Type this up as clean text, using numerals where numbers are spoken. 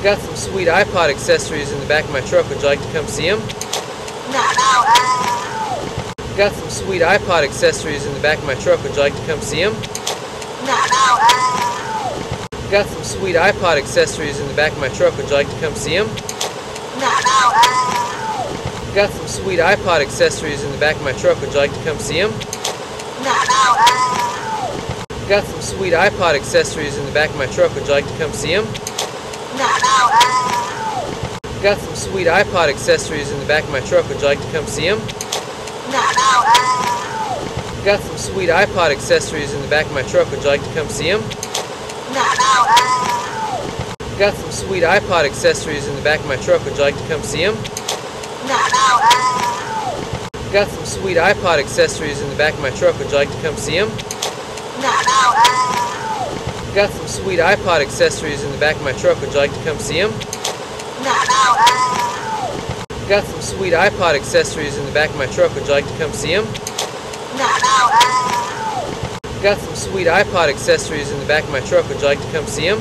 Got some sweet iPod accessories in the back of my truck. Would you like to come see them? Got some sweet iPod accessories in the back of my truck. Would you like to come see them? Got some sweet iPod accessories in the back of my truck. Would you like to come see them? Got some sweet iPod accessories in the back of my truck. Would you like to come see them? Got some sweet iPod accessories in the back of my truck. Would you like to come see them? Got some sweet iPod accessories in the back of my truck. Would you like to come see them? Got some sweet iPod accessories in the back of my truck. Would you like to come see them? Got some sweet iPod accessories in the back of my truck. Would you like to come see them? Got some sweet iPod accessories in the back of my truck. Would you like to come see them? Got some sweet iPod accessories in the back of my truck. Would you like to come see them? Got some sweet iPod accessories in the back of my truck. Would you like to come see them? Got some sweet iPod accessories in the back of my truck. Would you like to come see them?